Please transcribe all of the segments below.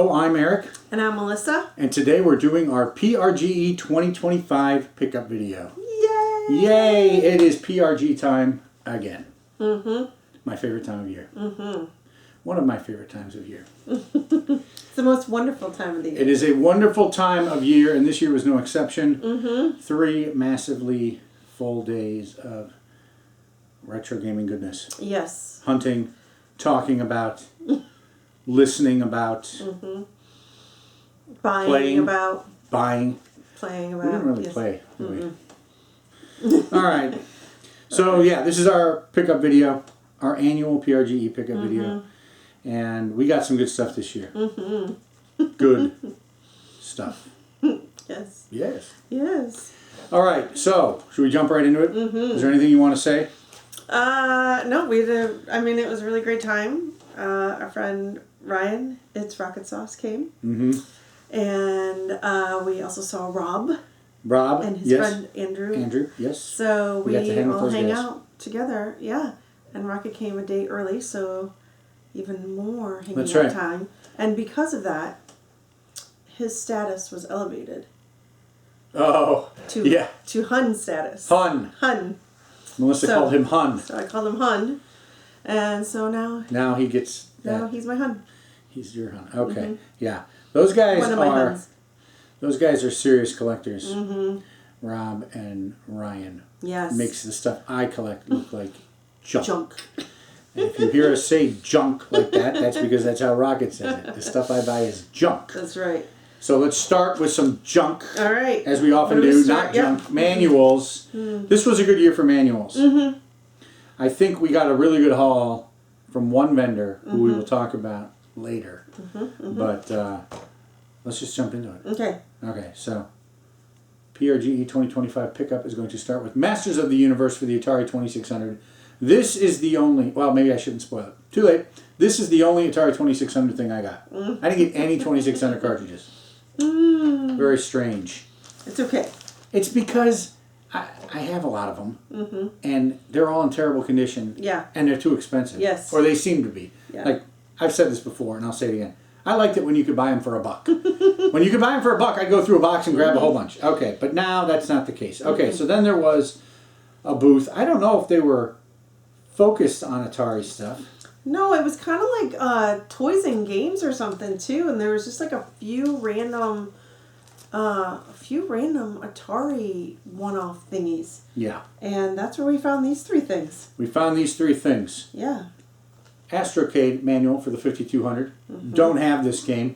Hello, I'm Eric. And I'm Melissa. And today we're doing our PRGE 2025 pickup video. Yay! Yay! It is PRG time again. Mm-hmm. My favorite time of year. Mm-hmm. One of my favorite times of year. It's the most wonderful time of the year. It is a wonderful time of year, and this year was no exception. Mm-hmm. 3 massively full days of retro gaming goodness. Yes. Hunting, talking about, listening about, Buying playing, about. buying. Playing about. We didn't really yes. play, did we? All right. So, yeah, this is our pickup video, our annual PRGE pickup video. And we got some good stuff this year. Good stuff. Yes. Yes. Yes. All right. So, should we jump right into it? Is there anything you want to say? No, we did. I mean, it was a really great time. Our friend Ryan, It's Rocket Sauce, came. And we also saw Rob. Rob. And his yes. friend Andrew. Andrew, yes. So we got to hang with all those hang guys. out together. Yeah. And Rocket came a day early, so even more hanging That's out right. time. And because of that, his status was elevated. Oh, To, yeah. To Hun status. Hun. Hun. Melissa called him Hun. So I called him Hun. And so now He gets that. now he's my Hun. He's your Hun. Okay. Yeah. Those guys One of my are... Huns. Those guys are serious collectors. Rob and Ryan. Yes. Makes the stuff I collect look like junk. Junk. And if you hear us say junk like that, that's because that's how Rocket says it. The stuff I buy is junk. That's right. So let's start with some junk, All right. as we often Where do do, we start? not junk, manuals. This was a good year for manuals. I think we got a really good haul from one vendor who we will talk about later. But let's just jump into it. Okay. Okay, so PRGE 2025 pickup is going to start with Masters of the Universe for the Atari 2600. This is the only, well, maybe I shouldn't spoil it. Too late. This is the only Atari 2600 thing I got. I didn't get any 2600 cartridges. Very strange. It's okay. It's because I have a lot of them, and they're all in terrible condition. Yeah. And they're too expensive. Yes. Or they seem to be. Yeah. Like, I've said this before, and I'll say it again. I liked it when you could buy them for $1. When you could buy them for $1, I'd go through a box and grab a whole bunch. Okay, but now that's not the case. Okay, so then there was a booth. I don't know if they were focused on Atari stuff. No, it was kind of like toys and games or something too, and there was just like a few random Atari one-off thingies. Yeah. And that's where we found these 3 things. We found these 3 things. Yeah. Astrocade manual for the 5200. Don't have this game.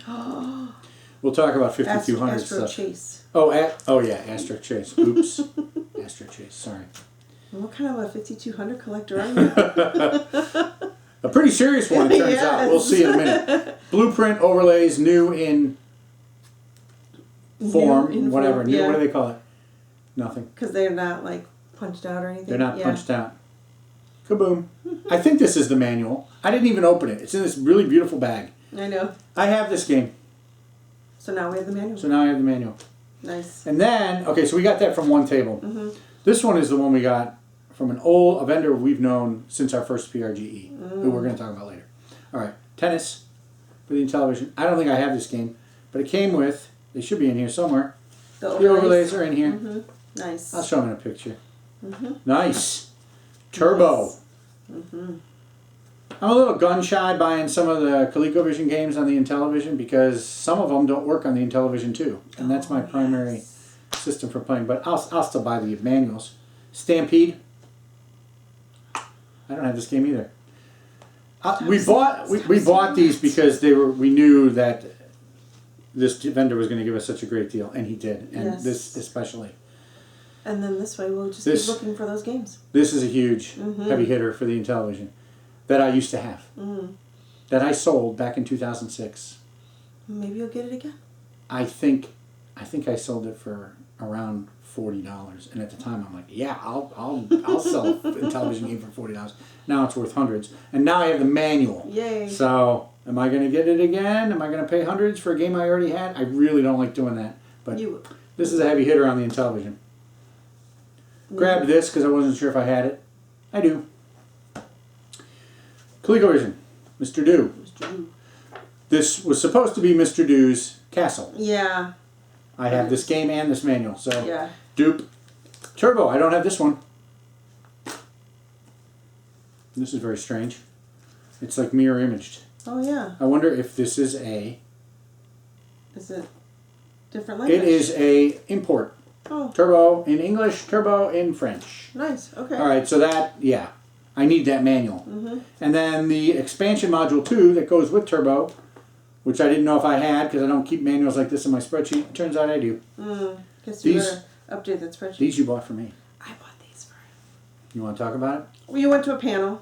We'll talk about 5200 Astro stuff. Chase. Oh yeah, Astro Chase. Oops. Astro Chase, sorry. What kind of a 5200 collector are you? A pretty serious one, it turns out. We'll see in a minute. Blueprint overlays, new in form, New in whatever. form, New, yeah. what do they call it? Nothing. Because they're not like punched out or anything. They're not punched out. Kaboom. I think this is the manual. I didn't even open it. It's in this really beautiful bag. I know. I have this game. So now we have the manual. So now I have the manual. Nice. And then, okay, so we got that from one table. This one is the one we got from a vendor we've known since our first PRGE, who we're going to talk about later. All right, tennis for the Intellivision. I don't think I have this game, but it came with, they should be in here somewhere. The overlays are in here. Nice. I'll show them in a picture. Nice. Turbo. Nice. I'm a little gun shy buying some of the ColecoVision games on the Intellivision because some of them don't work on the Intellivision too, and that's my primary system for playing. But I'll still buy the manuals. Stampede. I don't have this game either. We bought these because we knew that this vendor was going to give us such a great deal, and he did, and this especially. And then this way we'll just keep looking for those games. This is a huge heavy hitter for the Intellivision that I used to have, that I sold back in 2006. Maybe you'll get it again. I think I sold it for around $40, and at the time I'm like, yeah, I'll sell a television game for $40. Now it's worth hundreds, and now I have the manual. Yay! So am I going to get it again? Am I going to pay hundreds for a game I already had? I really don't like doing that, but this is a heavy hitter on the Intellivision. Grabbed this because I wasn't sure if I had it. I do. ColecoVision, Mr. Do. This was supposed to be Mr. Dew's castle. Yeah. I have this game and this manual. So Yeah. dupe. Turbo. I don't have this one. This is very strange. It's like mirror imaged. Oh yeah. I wonder if this is a... Is it different language? It is a import. Oh. Turbo in English, Turbo in French. Nice. Okay. All right, so that, yeah. I need that manual. Mm-hmm. And then the expansion module 2 that goes with Turbo, which I didn't know if I had because I don't keep manuals like this in my spreadsheet. Turns out I do. Guess you These- better update that spreadsheet. These you bought for me. I bought these for you. You want to talk about it? We went to a panel,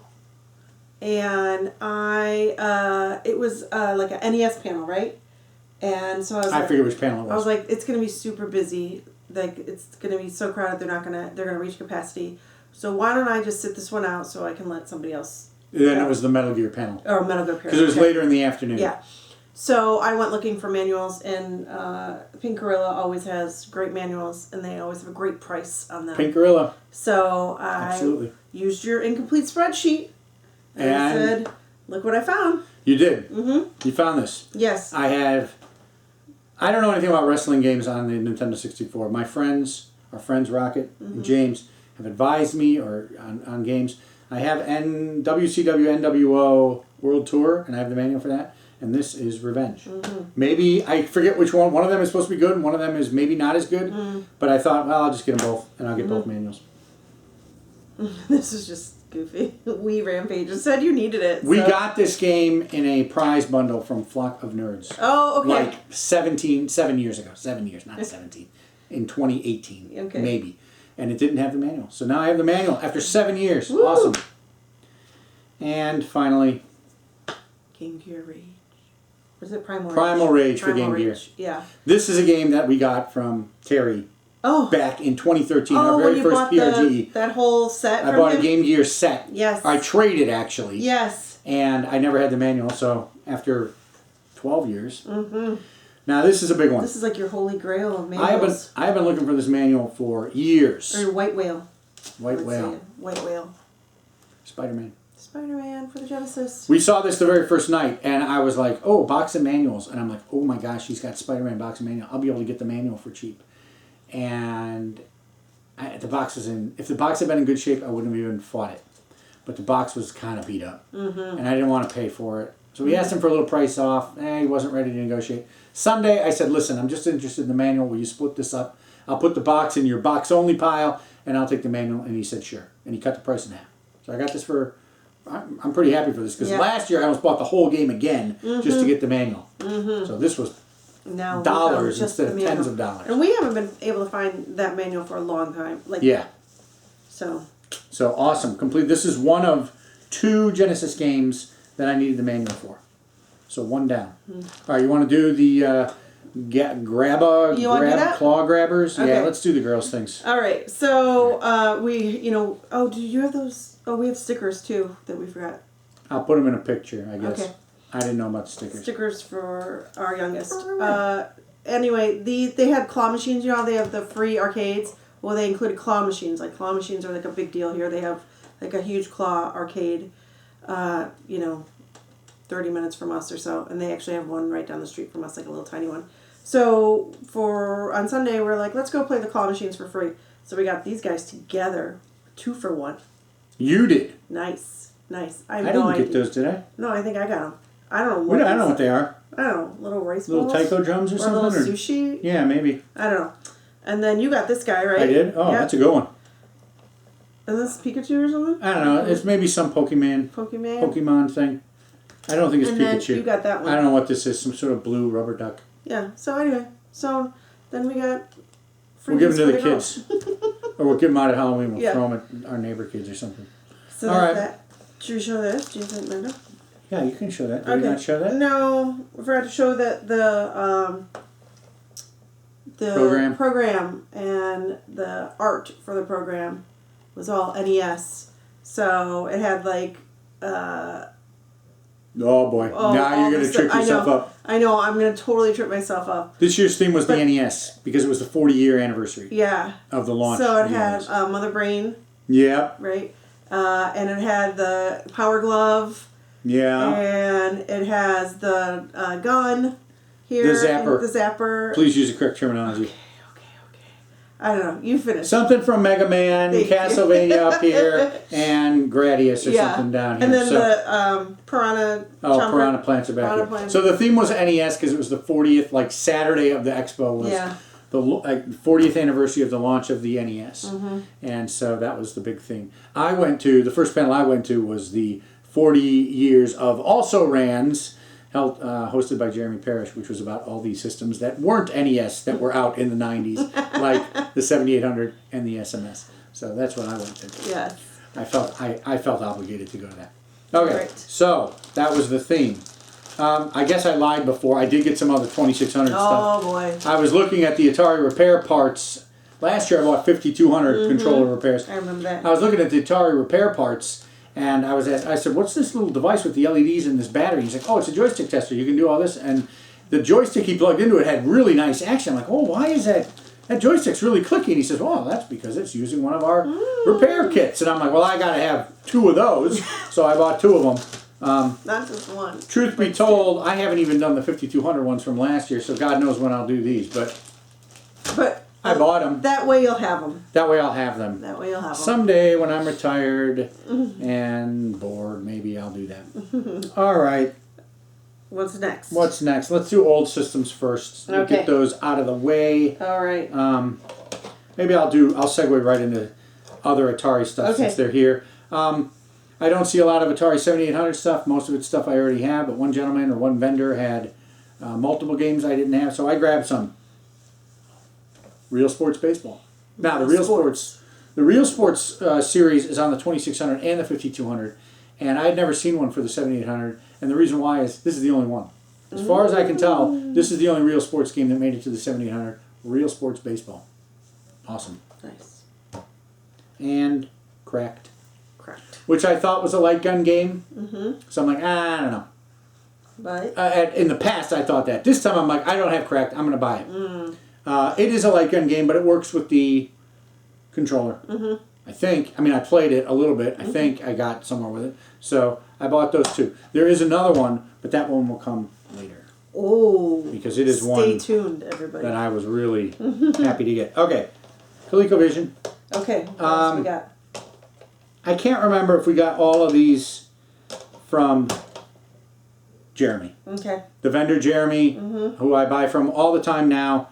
and it was like an NES panel, right? And so I was I like, figured which panel it was. I was like, it's gonna be super busy. Like it's gonna be so crowded, they're gonna reach capacity. So why don't I just sit this one out so I can let somebody else? Then it was the Metal Gear panel. Or Metal Gear. Because it was later in the afternoon. Yeah. So I went looking for manuals, and Pink Gorilla always has great manuals, and they always have a great price on them. Pink Gorilla. So I Absolutely. used your incomplete spreadsheet, and I said, look what I found. You did. Mm-hmm. You found this. Yes. I don't know anything about wrestling games on the Nintendo 64. My friends, our friends Rocket and James, have advised me on games. I have WCW NWO World Tour, and I have the manual for that. And this is Revenge. Maybe, I forget which one. One of them is supposed to be good, and one of them is maybe not as good. But I thought, well, I'll just get them both, and I'll get both manuals. This is just goofy. We Rampage said you needed it. We so. got this game in a prize bundle from Flock of Nerds. Oh, okay. Like 7 years ago. 7 years, not 17. In 2018, Okay. maybe. And it didn't have the manual. So now I have the manual after 7 years. Woo! Awesome. And finally, Game Gear Rage. Or is it Primal Rage? Primal Rage for Primal Game Gear. Rage. Yeah. This is a game that we got from Terry Oh. back in 2013, Oh, our when very you first bought PRGE. that whole set I from bought him? a Game Gear set. Yes. I traded, actually. Yes. And I never had the manual, so after 12 years. Now, this is a big one. This is like your holy grail of manuals. I have been looking for this manual for years. Or White Whale. White Let's Whale. see. White Whale. Spider-Man. Spider-Man for the Genesis. We saw this the very first night, and I was like, oh, box of manuals. And I'm like, oh my gosh, he's got Spider-Man box of manual. I'll be able to get the manual for cheap. And the box was if the box had been in good shape, I wouldn't have even fought it. But the box was kind of beat up. And I didn't want to pay for it. So we asked him for a little price off. He wasn't ready to negotiate. Sunday, I said, listen, I'm just interested in the manual. Will you split this up? I'll put the box in your box-only pile, and I'll take the manual. And he said, sure. And he cut the price in half. So I got this for... I'm pretty happy for this, because last year I almost bought the whole game again just to get the manual. So this was Now dollars just instead of the manual. tens of dollars. And we haven't been able to find that manual for a long time. Yeah. So awesome. Complete. This is one of 2 Genesis games that I needed the manual for. So one down. All right, you want to do the grab claw grabbers? Okay. Yeah, let's do the girls things. all right. So oh, do you have those? Oh, we have stickers too that we forgot. I'll put them in a picture, I guess. Okay. I didn't know about the stickers. Stickers for our youngest. Anyway, they had claw machines. You know how they have the free arcades? Well, they included claw machines. Like claw machines are like a big deal here. They have like a huge claw arcade. 30 minutes from us or so, and they actually have one right down the street from us, like a little tiny one. So on Sunday, we're like, let's go play the claw machines for free. So we got these guys together, 2 for 1. You did. Nice. I didn't get those, did I? No, I think I got them. I don't know I don't know what they are. I don't know, little rice Little balls? taiko drums or something? Little sushi? Yeah, maybe. I don't know. And then you got this guy, right? I did? Oh, Yep. that's a good one. Is this Pikachu or something? I don't know. It's maybe some Pokemon thing. I don't think it's and Pikachu. Then you got that one. I don't know what this is. Some sort of blue rubber duck. Yeah. So anyway, then we got. We'll give them to the girls. kids. Or we'll give them out at Halloween. We'll Yeah. throw them at our neighbor kids or something. So all that's right. that. Should we show this? Do you think, Linda? Yeah, you can show that. Did we not show that? No, we forgot to show that the program and the art for the program was all NES. So it had like. Oh boy! Now you're gonna trip yourself up. I know. I'm gonna totally trip myself up. This year's theme was the NES because it was the 40-year anniversary. Yeah. Of the launch. So it of the had NES. Mother Brain. Yep. Right. And it had the Power Glove. Yeah. And it has the gun here. The zapper. The zapper. Please use the correct terminology. Okay. I don't know. You finish. Something from Mega Man, Castlevania up here, and Gradius or something down here. And then the Piranha. Piranha Plants are back here. So the theme was NES because it was the 40th, like Saturday of the expo was the 40th anniversary of the launch of the NES. And so that was the big thing. The first panel I went to was the 40 years of Also Rans, hosted by Jeremy Parrish, which was about all these systems that weren't NES that were out in the 90s, like the 7800 and the SMS. So that's what I went to. Yes. I felt obligated to go to that. Okay, Right. so that was the theme. I guess I lied before. I did get some other 2600 stuff. Oh boy. I was looking at the Atari repair parts. Last year I bought 5200 controller repairs. I remember that. I was looking at the Atari repair parts. And I said, what's this little device with the LEDs and this battery? He's like, oh, it's a joystick tester. You can do all this. And the joystick he plugged into it had really nice action. I'm like, oh, why is that? That joystick's really clicky. And he says, well, that's because it's using one of our repair kits. And I'm like, well, I got to have 2 of those. So I bought 2 of them. Not just one. Truth be told, I haven't even done the 5200 ones from last year. So God knows when I'll do these. But I bought them. That way you'll have them. That way I'll have them. That way you'll have them. Someday when I'm retired and bored, maybe I'll do that. All right. What's next? What's next? Let's do old systems first. We'll get those out of the way. All right. Maybe I'll segue right into other Atari stuff since they're here. I don't see a lot of Atari 7800 stuff. Most of it's stuff I already have, but one gentleman or one vendor had multiple games I didn't have, so I grabbed some. Real Sports Baseball. Now the Real Sports series is on the 2600 and the 5200, and I had never seen one for the 7800. And the reason why is this is the only one, as far as I can tell. This is the only Real Sports game that made it to the 7800. Real Sports Baseball. Awesome. Nice. And Cracked. Correct. Which I thought was a light gun game. So I'm like, I don't know. But in the past, I thought that. This time, I'm like, I don't have Cracked. I'm going to buy it. It is a light gun game, but it works with the controller. I think. I mean, I played it a little bit. I think I got somewhere with it. So I bought those 2. There is another one, but that one will come later. Oh. Because it is Stay tuned, everybody. that I was really happy to get. Okay. ColecoVision. Okay. What else we got? I can't remember if we got all of these from Jeremy. Okay. The vendor Jeremy, who I buy from all the time now.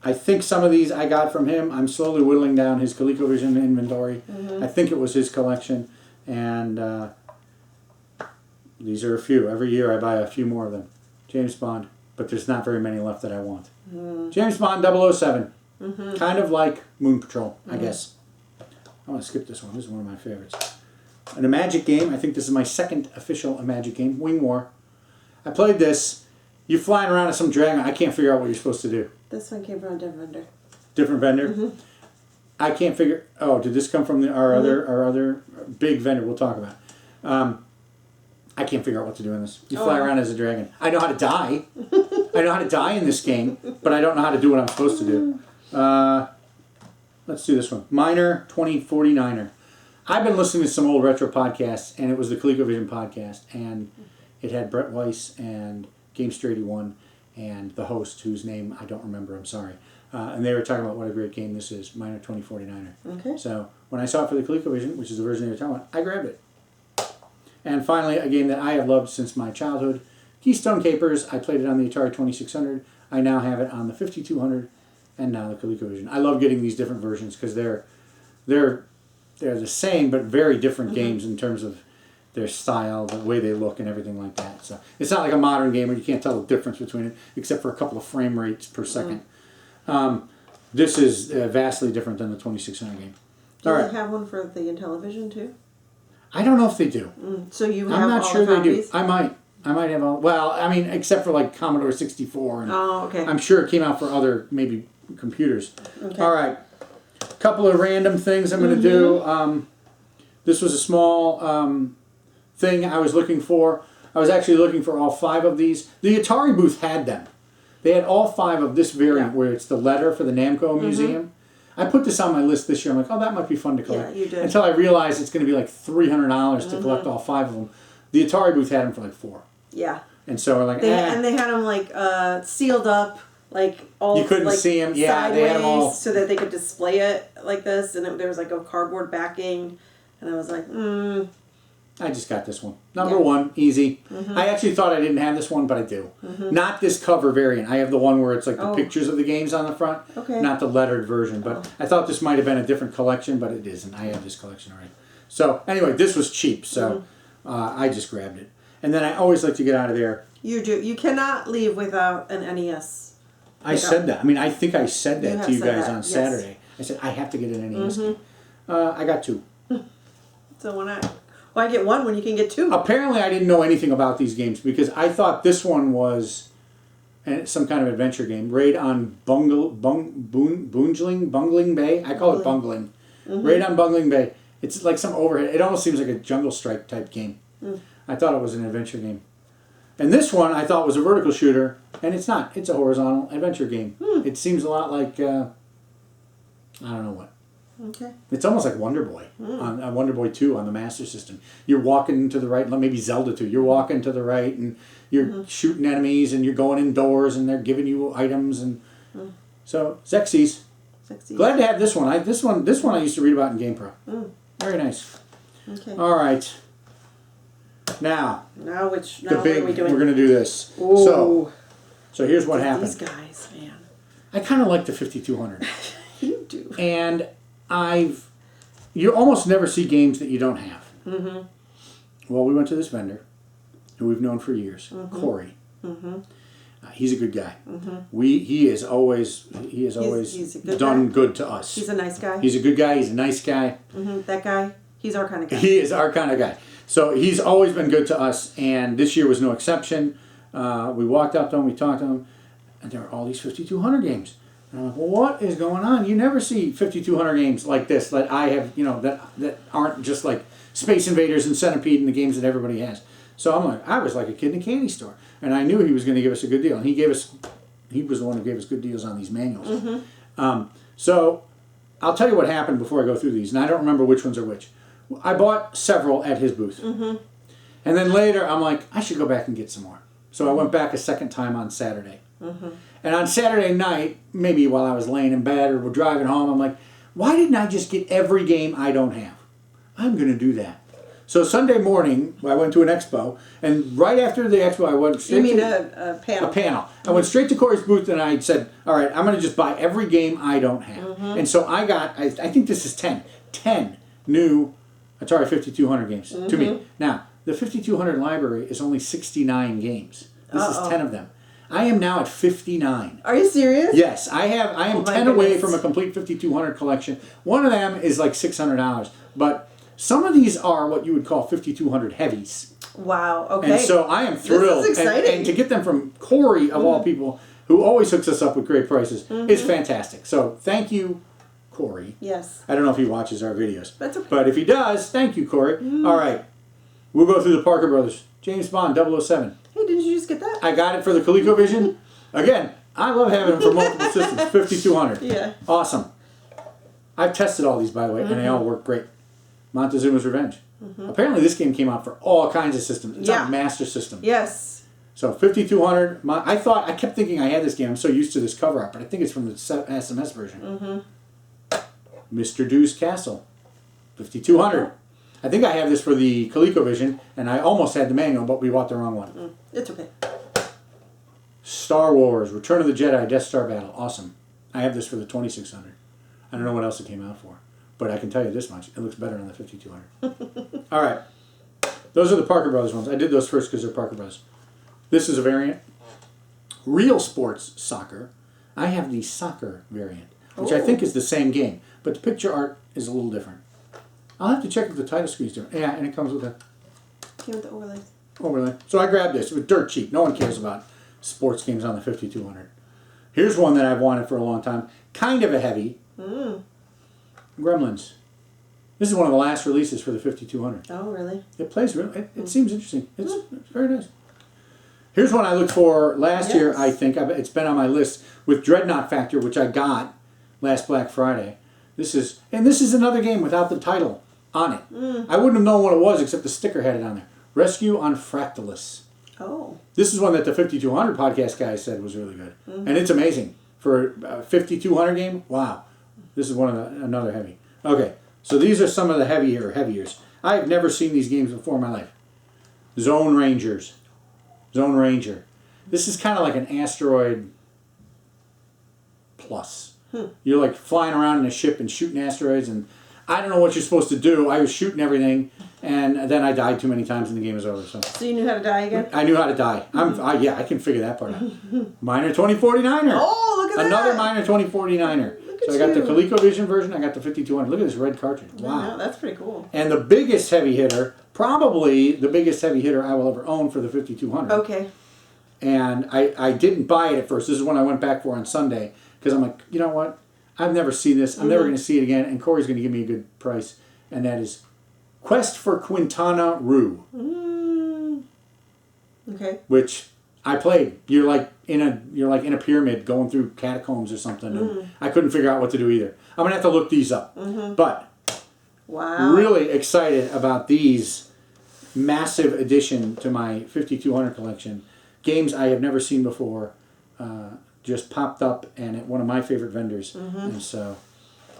I think some of these I got from him. I'm slowly whittling down his ColecoVision inventory. I think it was his collection. And these are a few. Every year I buy a few more of them. James Bond, but there's not very many left that I want. James Bond 007. Kind of like Moon Patrol, I guess. I'm going to skip this one. This is one of my favorites. And a Magic game. I think this is my second official Magic game. Wing War. I played this. You're flying around as some dragon. I can't figure out what you're supposed to do. This one came from a different vendor. Different vendor? I can't figure... Oh, did this come from our other big vendor we'll talk about? I can't figure out what to do in this. You fly around as a dragon. I know how to die. I know how to die in this game, but I don't know how to do what I'm supposed to do. Let's do this one. Miner 2049er. I've been listening to some old retro podcasts, and it was the ColecoVision podcast, and it had Brett Weiss and Gamester 81 and the host, whose name I don't remember, I'm sorry. And they were talking about what a great game this is, Miner 2049er. Okay. So when I saw it for the ColecoVision, which is the version they were talking about, I grabbed it. And finally, a game that I have loved since my childhood, Keystone Capers. I played it on the Atari 2600. I now have it on the 5200 and now the ColecoVision. I love getting these different versions because they're the same but very different games in terms of their style, the way they look, and everything like that. So it's not like a modern game where you can't tell the difference between it except for a couple of frame rates per second. This is vastly different than the 2600 game. Do they have one for the Intellivision too? I don't know if they do. So you have I'm not all sure the they do. copies? I might have all. Well, I mean, except for like Commodore 64. And Oh, okay. I'm sure it came out for other maybe computers. Okay. All right. A couple of random things I'm going to do. This was a small thing I was looking for. I was actually looking for all 5 of these. The Atari booth had them. They had all 5 of this variant where it's the letter for the Namco Museum. I put this on my list this year. I'm like, oh, that might be fun to collect. Yeah, you did. Until I realized it's going to be like $300 to collect all 5 of them. The Atari booth had them for like $4. Yeah. And so we're like, And they had them like sealed up, like all you couldn't like, see them. Yeah, sideways, they had them all so that they could display it like this, and there was like a cardboard backing, and I was like, I just got this one. Number 1, easy. I actually thought I didn't have this one, but I do. Not this cover variant. I have the one where it's like the pictures of the games on the front, not the lettered version. But I thought this might have been a different collection, but it isn't. I have this collection already. So anyway, this was cheap, so I just grabbed it. And then I always like to get out of there. You do. You cannot leave without an NES. I said that. I mean, I think I said that to you guys on yes. Saturday. I said, I have to get an NES game. I got 2. So why get 1 when you can get 2? Apparently, I didn't know anything about these games because I thought this one was some kind of adventure game. Raid on Bungling Bay. I call it Bungling. Raid on Bungling Bay. It's like some overhead. It almost seems like a Jungle Strike type game. I thought it was an adventure game. And this one I thought was a vertical shooter, and it's not. It's a horizontal adventure game. It seems a lot like, I don't know what. Okay. It's almost like Wonder Boy, on Wonder Boy 2 on the Master System. You're walking to the right, maybe Zelda 2. You're walking to the right, and you're shooting enemies, and you're going indoors, and they're giving you items. And so, Zexies. Glad to have this one. This one I used to read about in GamePro. Very nice. Okay. All right. Now what we're are we doing? going to do this. Ooh. So here's what happened. These guys, man. I kind of like the 5200. You do. And you almost never see games that you don't have. Well, we went to this vendor who we've known for years, Corey. He's a good guy. He has always done good to us. He's a nice guy. He's a good guy. He's a nice guy. That guy, he's our kind of guy. He is our kind of guy. So he's always been good to us, and this year was no exception. We walked up to him, we talked to him, and there were all these 5200 games. And I'm like, well, what is going on? You never see 5200 games like this that I have, that aren't just like Space Invaders and Centipede and the games that everybody has. So I was like a kid in a candy store, and I knew he was going to give us a good deal, and he was the one who gave us good deals on these manuals. So I'll tell you what happened before I go through these, and I don't remember which ones are which. I bought several at his booth, and then later I'm like, I should go back and get some more. So I went back a second time on Saturday. And on Saturday night, maybe while I was laying in bed or driving home, I'm like, why didn't I just get every game I don't have? I'm going to do that. So Sunday morning, I went to an expo, and right after the expo, I went straight a panel? A panel. I went straight to Corey's booth, and I said, all right, I'm going to just buy every game I don't have. And so I got, I think this is 10 new Atari 5200 games to me. Now, the 5200 library is only 69 games. This is 10 of them. I am now at 59. Are you serious? Yes, I am 10 away from a complete 5200 collection. One of them is like $600, but some of these are what you would call 5200 heavies. Wow, okay. And so I am thrilled. This is exciting. And to get them from Corey, of all people, who always hooks us up with great prices, is fantastic. So thank you, Corey. Yes. I don't know if he watches our videos. That's okay. But if he does, thank you, Corey. All right. We'll go through the Parker Brothers. James Bond, 007. Hey, didn't you just get that? I got it for the ColecoVision. Again, I love having them for multiple systems. 5200. Yeah. Awesome. I've tested all these, by the way, and they all work great. Montezuma's Revenge. Apparently this game came out for all kinds of systems. It's on Master System. Yes. So 5200. I kept thinking I had this game. I'm so used to this cover art, but I think it's from the SMS version. Mr. Dew's Castle. 5200. I think I have this for the ColecoVision, and I almost had the manual, but we bought the wrong one. It's okay. Star Wars, Return of the Jedi, Death Star Battle. Awesome. I have this for the 2600. I don't know what else it came out for, but I can tell you this much. It looks better on the 5200. All right. Those are the Parker Brothers ones. I did those first because they're Parker Brothers. This is a variant. Real Sports Soccer. I have the soccer variant, which I think is the same game, but the picture art is a little different. I'll have to check if the title screen's different. Yeah, and it comes with a Came with the overlays. overlay. So I grabbed this. It was dirt cheap. No one cares about sports games on the 5200. Here's one that I've wanted for a long time. Kind of a heavy. Gremlins. This is one of the last releases for the 5200. Oh, really? It plays really. It seems interesting. It's very nice. Here's one I looked for last year. I think it's been on my list with Dreadnought Factor, which I got last Black Friday. This is another game without the title on it. I wouldn't have known what it was except the sticker had it on there. Rescue on Fractalus. Oh. This is one that the 5200 podcast guy said was really good. And it's amazing. For a 5200 game, wow. This is another heavy. Okay, so these are some of the heaviers. I have never seen these games before in my life. Zone Rangers. Zone Ranger. This is kind of like an Asteroid Plus. You're like flying around in a ship and shooting asteroids, and I don't know what you're supposed to do. I was shooting everything, and then I died too many times and the game was over. So you knew how to die again? I knew how to die. Yeah, I can figure that part out. Minor 2049er. Oh, look at Another that. Minor 2049er. Look at So I got the you. ColecoVision version. I got the 5200. Look at this red cartridge. Wow. Yeah, that's pretty cool. And the biggest heavy hitter, probably the biggest heavy hitter I will ever own for the 5200. Okay. And I didn't buy it at first. This is when I went back for on Sunday. Because I'm like, you know what? I've never seen this. I'm never going to see it again. And Corey's going to give me a good price. And that is Quest for Quintana Roo. Okay. Which I played. You're like in a pyramid going through catacombs or something. And I couldn't figure out what to do either. I'm going to have to look these up. But wow. really excited about these massive addition to my 5200 collection. Games I have never seen before. Just popped up and at one of my favorite vendors. And so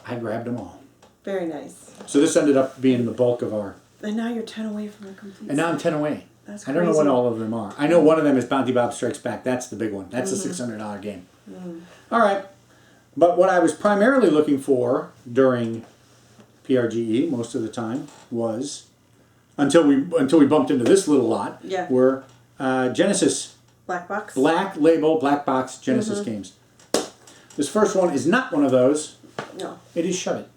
I grabbed them all. Very nice. So this ended up being the bulk of our... And now you're 10 away from a complete And now I'm 10 away. That's I don't know crazy. what all of them are. I know one of them is Bounty Bob Strikes Back. That's the big one. That's a $600 game. All right. But what I was primarily looking for during PRGE most of the time was, until we bumped into this little lot, Yeah. were Genesis Black box? Black Label Black Box Genesis games. This first one is not one of those. No. It is Shove It,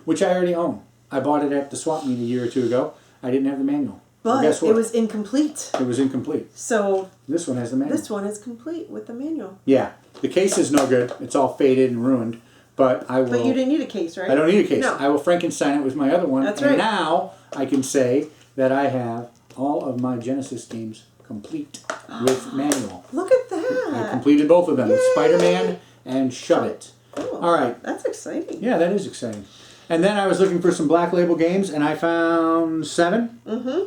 which I already own. I bought it at the swap meet a year or two ago. I didn't have the manual. Well, But guess what? it was incomplete. It was incomplete. So This one has the manual. this one is complete with the manual. Yeah. The case is no good. It's all faded and ruined. But I will... But you didn't need a case, right? I don't need a case. No. I will Frankenstein it with my other one. That's and right. now I can say that I have all of my Genesis games complete with manual. Look at I that. completed both of them. Yay. Spider-Man and Shove It. Cool. All right. That's exciting. Yeah, that is exciting. And then I was looking for some Black Label games, and I found 7.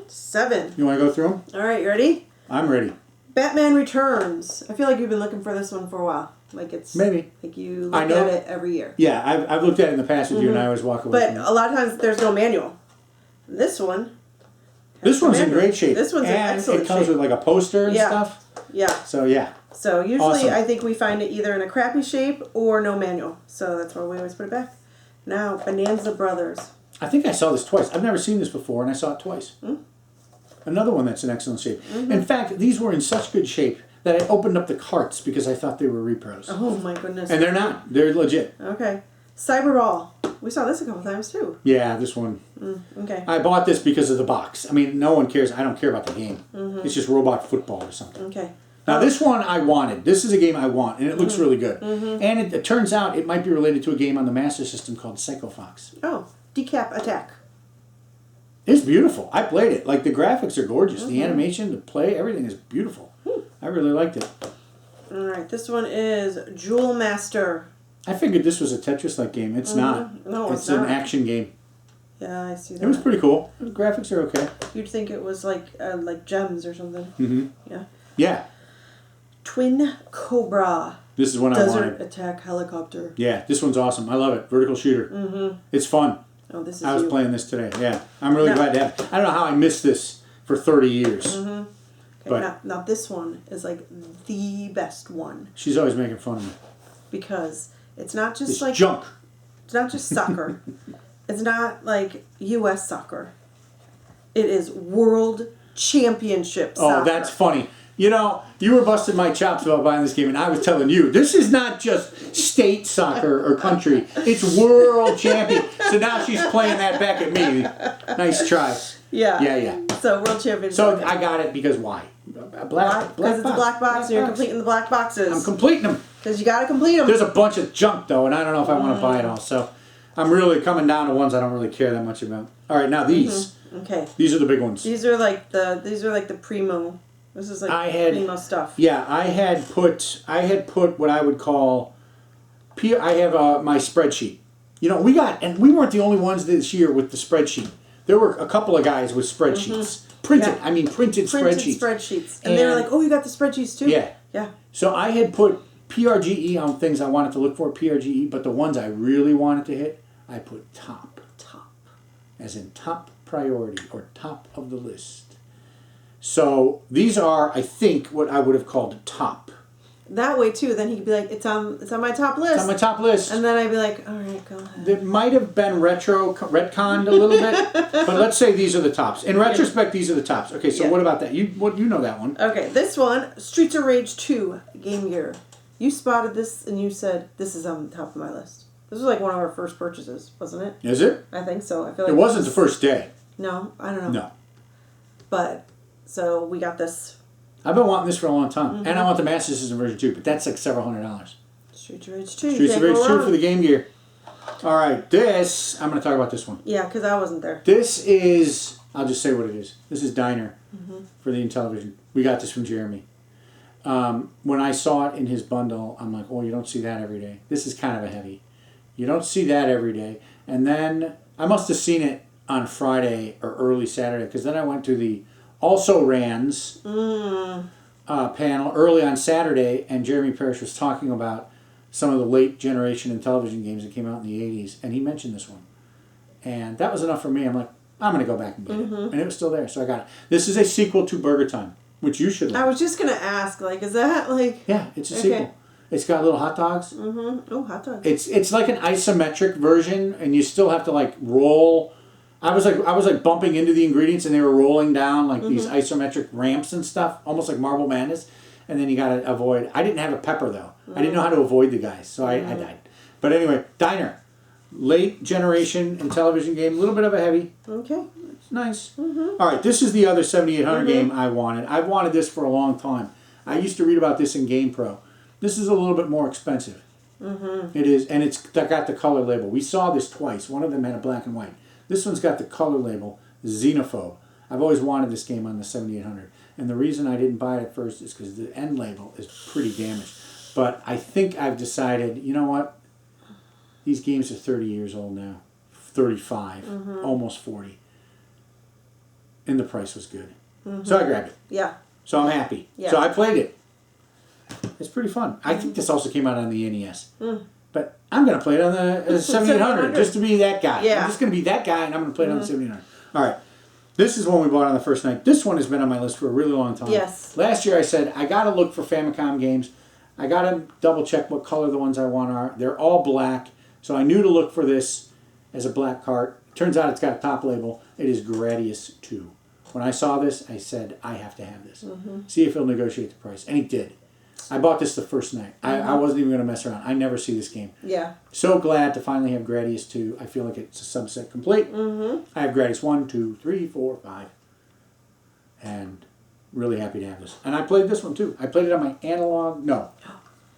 7. You want to go through them? All right, you ready? I'm ready. Batman Returns. I feel like you've been looking for this one for a while. Like it's... Maybe. Like you I look know. at it every year. Yeah, I've looked at it in the past with you, and I always walk away But from it. a lot of times there's no manual. This one... This one's in manual. great shape. This one's in and excellent it comes shape. with like a poster and Yeah. stuff. Yeah. So yeah. So usually Awesome. I think we find it either in a crappy shape or no manual. So that's why we always put it back. Now, Bonanza Brothers. I think I saw this twice. I've never seen this before, and I saw it twice. Another one that's in excellent shape. In fact, these were in such good shape that I opened up the carts because I thought they were repros. Oh my goodness. And they're not. They're legit. Okay. Cyberball. We saw this a couple times too. Yeah, this one. Okay. I bought this because of the box. I mean, no one cares. I don't care about the game. It's just robot football or something. Okay. Now, this one I wanted. This is a game I want, and it looks really good. And it turns out it might be related to a game on the Master System called Psycho Fox. Oh, Decap Attack. It's beautiful. I played it. Like, the graphics are gorgeous. The animation, the play, everything is beautiful. I really liked it. All right. This one is Jewel Master. I figured this was a Tetris-like game. It's not. No, it's it's an not. action game. Yeah, I see that. It was pretty cool. The graphics are okay. You'd think it was like gems or something. Mm-hmm. Yeah. Yeah. Twin Cobra. This is one I Desert wanted. Attack Helicopter. Yeah, this one's awesome. I love it. Vertical shooter. It's fun. Oh, this is I was you. playing this today. Yeah. I'm really No. glad to have it. I don't know how I missed this for 30 years. Okay, but- now this one is like the best one She's always making fun of me. because it's not just It's like junk. it's not just soccer. It's not like U.S. soccer. It is World Championship Oh, soccer. that's funny. You know, you were busting my chops about buying this game, and I was telling you, this is not just state soccer or country. It's world champion. So now she's playing that back at me. Nice try. Yeah. Yeah. So World Championship. So I got it because why? because it's a black box and you're completing the black boxes. I'm completing them. Because you got to complete them. There's a bunch of junk, though, and I don't know if I want to buy it all. So I'm really coming down to ones I don't really care that much about. All right, now these. Okay. These are the big ones. These are like the primo. This is like primo stuff. Yeah, I had put what I would call I have my spreadsheet. You know, we weren't the only ones this year with the spreadsheet. There were a couple of guys with spreadsheets. Printed. Yeah. I mean printed spreadsheets. And they were like, oh, you got the spreadsheets too? Yeah. Yeah. So I had put PRGE on things I wanted to look for, PRGE, but the ones I really wanted to hit, I put top. Top. As in top priority or top of the list. So these are, I think, what I would have called top. That way too. Then he'd be like, it's on my top list. It's on my top list. And then I'd be like, all right, go ahead. It might have been retconned a little bit, but let's say these are the tops. In retrospect, these are the tops. Okay, so what about that? You know that one. Okay, this one, Streets of Rage 2 Game Gear. You spotted this and you said, this is on the top of my list. This was like one of our first purchases, wasn't it? Is it? I think so. I feel like it wasn't the first day. No, I don't know. No. But, so we got this. I've been wanting this for a long time. And I want the Master System version too, but that's like several $100. Streets of Rage 2. Streets of Rage 2 for the Game Gear. All right, this, I'm going to talk about this one. Yeah, because I wasn't there. This is, I'll just say what it is. This is Diner for the Intellivision. We got this from Jeremy. When I saw it in his bundle, I'm like, oh, you don't see that every day. This is kind of a heavy. You don't see that every day. And then I must have seen it on Friday or early Saturday, because then I went to the Also Rans panel early on Saturday, and Jeremy Parrish was talking about some of the late generation Intellivision games that came out in the 80s, and he mentioned this one. And that was enough for me. I'm like, I'm going to go back and get it. And it was still there, so I got it. This is a sequel to Burger Time, which you should like. I was just going to ask, like, is that like... Yeah, it's a sequel. It's got little hot dogs. Oh, hot dogs. It's like an isometric version, and you still have to like roll. I was like bumping into the ingredients, and they were rolling down like these isometric ramps and stuff, almost like Marble Madness. And then you got to avoid. I didn't have a pepper though. I didn't know how to avoid the guys, so I died. But anyway, Diner, late generation Intellivision game, a little bit of a heavy. Okay. It's nice. All right, this is the other 7800 game I wanted. I've wanted this for a long time. I used to read about this in GamePro. This is a little bit more expensive. It is, and it's got the color label. We saw this twice. One of them had a black and white. This one's got the color label, Xenophobe. I've always wanted this game on the 7800. And the reason I didn't buy it at first is because the end label is pretty damaged. But I think I've decided, you know what? These games are 30 years old now. 35, almost 40. And the price was good. So I grabbed it. Yeah. So I'm happy. Yeah. So I played it. It's pretty fun. I think this also came out on the NES. But I'm going to play it on the 7800 just to be that guy. Yeah. I'm just going to be that guy, and I'm going to play it on the 7800. All right. This is one we bought on the first night. This one has been on my list for a really long time. Yes. Last year I said, I got to look for Famicom games. I got to double check what color the ones I want are. They're all black. So I knew to look for this as a black cart. Turns out it's got a top label. It is Gradius 2. When I saw this, I said, I have to have this. See if he'll negotiate the price. And he did. I bought this the first night. I wasn't even going to mess around. I never see this game. Yeah. So glad to finally have Gradius 2. I feel like it's a subset complete. I have Gradius 1, 2, 3, 4, 5. And really happy to have this. And I played this one too. I played it on my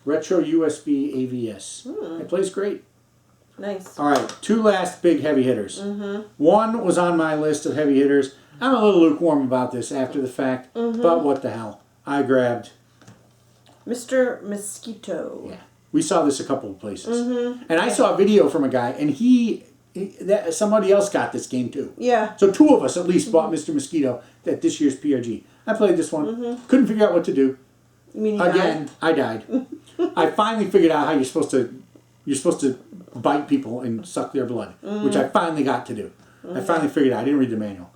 Retro USB AVS. It plays great. Nice. All right, two last big heavy hitters. One was on my list of heavy hitters. I'm a little lukewarm about this after the fact, but what the hell. I grabbed... Mr. Mosquito. Yeah. We saw this a couple of places. And I saw a video from a guy, and somebody else got this game too. Yeah. So two of us at least bought Mr. Mosquito at this year's PRG. I played this one. Couldn't figure out what to do. You mean I died. I finally figured out how you're supposed to bite people and suck their blood, which I finally got to do. I finally figured it out. I didn't read the manual.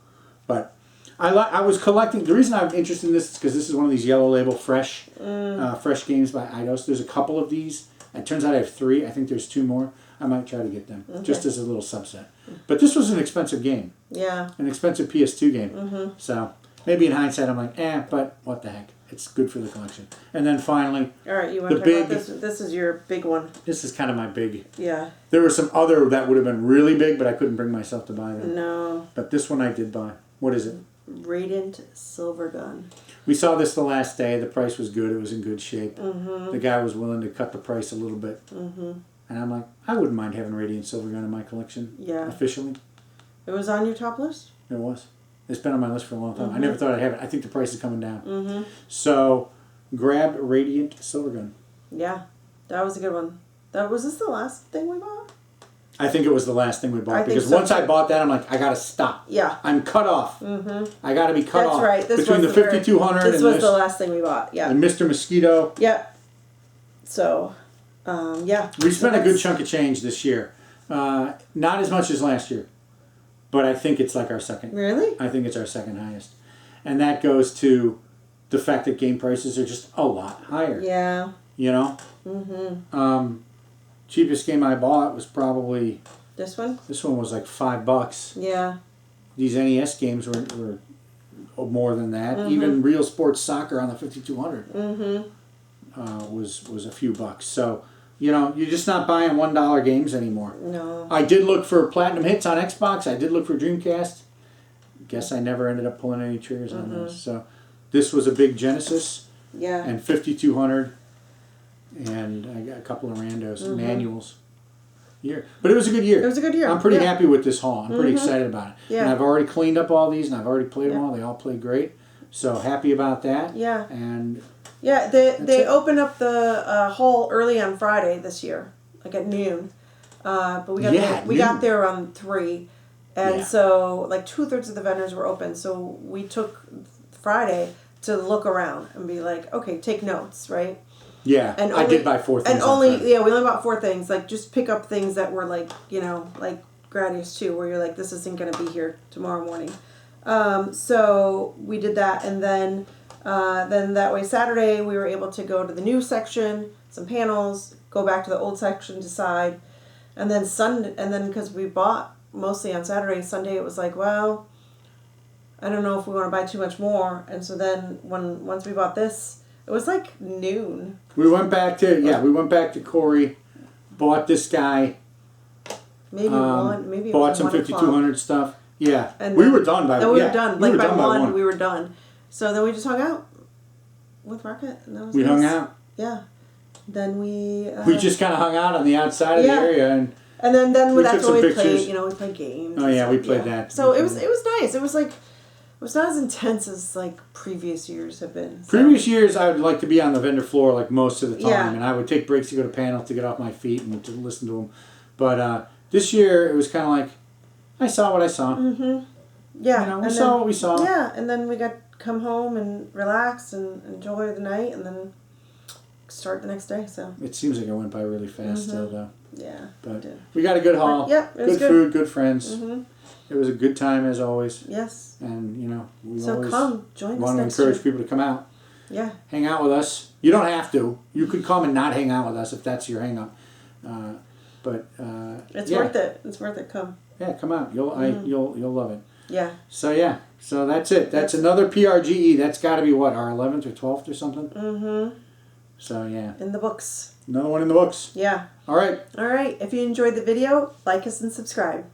But I was collecting. The reason I'm interested in this is because this is one of these yellow label fresh games by Eidos. There's a couple of these. It turns out I have 3. I think there's 2 more. I might try to get them just as a little subset. But this was an expensive game. Yeah. An expensive PS2 game. So maybe in hindsight I'm like, but what the heck? It's good for the collection. And then finally, all right, you want to talk about this? This is your big one. This is kind of my big. Yeah. There were some other that would have been really big, but I couldn't bring myself to buy them. No. But this one I did buy. What is it? Radiant Silver Gun. We saw this the last day. The price was good. It was in good shape. The guy was willing to cut the price a little bit. And I'm like, I wouldn't mind having Radiant Silver Gun in my collection. Yeah. Officially. It was on your top list? It was. It's been on my list for a long time. I never thought I'd have it. I think the price is coming down. So, grabbed Radiant Silver Gun. Yeah. That was a good one. Was this the last thing we bought? I think it was the last thing we bought I think because so, once I too. bought that, I'm like, I gotta stop. Yeah. I'm cut off. I gotta be cut That's off. right. This Between the was 5200 This and was this, the last thing we bought. Yeah. and Mr. Mosquito. Yep. So, yeah. We spent a good chunk of change this year. Not as much as last year, but I think it's like our second. Really? I think it's our second highest, and that goes to the fact that game prices are just a lot higher. Yeah. You know. Cheapest game I bought was probably This one? this one was like $5. Yeah. These NES games were more than that. Even Real Sports Soccer on the 5200 was a few bucks. So, you know, you're just not buying $1 games anymore. No. I did look for Platinum Hits on Xbox. I did look for Dreamcast. Guess I never ended up pulling any triggers on those. So, this was a big Genesis Yeah. and 5200, and I got a couple of randos, manuals. Year, but it was a good year. It was a good year. I'm pretty Yeah. happy with this haul. I'm pretty excited about it. Yeah. And I've already cleaned up all these, and I've already played them all. They all played great. So happy about that. Yeah. And Yeah, they it. opened up the haul early on Friday this year, like at noon. But we got there around 3, and so like 2/3 of the vendors were open. So we took Friday to look around and be like, okay, take notes, right? yeah, And I only- did buy 4 things. And on only Friday. we only bought 4 things. Like just pick up things that were like like gradius too, where you're like this isn't gonna be here tomorrow morning. So we did that, and then that way Saturday we were able to go to the new section, some panels, go back to the old section, decide, and then Sunday, and then because we bought mostly on Saturday, Sunday it was like, well, I don't know if we want to buy too much more, and so then once we bought this, it was like noon. We went back to Corey, bought this guy, Maybe maybe it bought was some 1 o'clock. 5200 stuff. Yeah, And we then- were done by And we were done. we Like were by done 1, we were done. So then we just hung out with Rocket, and that was We nice. hung out. Yeah. Then we. We just kind of hung out on the outside of the area, and And then we that's took some when we pictures. played. We played games. Oh, and yeah, we stuff, played that. So it was nice. It was like. It was not as intense as like previous years have been. So. previous years, I would like to be on the vendor floor like most of the time, Yeah. and I would take breaks to go to panels to get off my feet and to listen to them. But this year, it was kind of like I saw what I saw. Yeah. You know, we and saw then- what we saw. Yeah, and then we got to come home and relax and enjoy the night, and then start the next day. So It seems like it went by really fast, though. yeah. But did. we got a good haul. Yeah, it was good food, good friends. Mm-hmm. It was a good time as always, Yes. and you know we So always come join us want to next encourage year. people to come out, Yeah. hang out with us. You don't have to. You could come and not hang out with us if that's your hang up. But It's yeah. worth it. It's worth it. Come. Yeah, come out. You'll love it. Yeah. So that's it. That's another PRGE. That's got to be what, our 11th or 12th or something. Mm-hmm. So yeah, In the books. another one in the books. Yeah. All right. All right. If you enjoyed the video, like us and subscribe.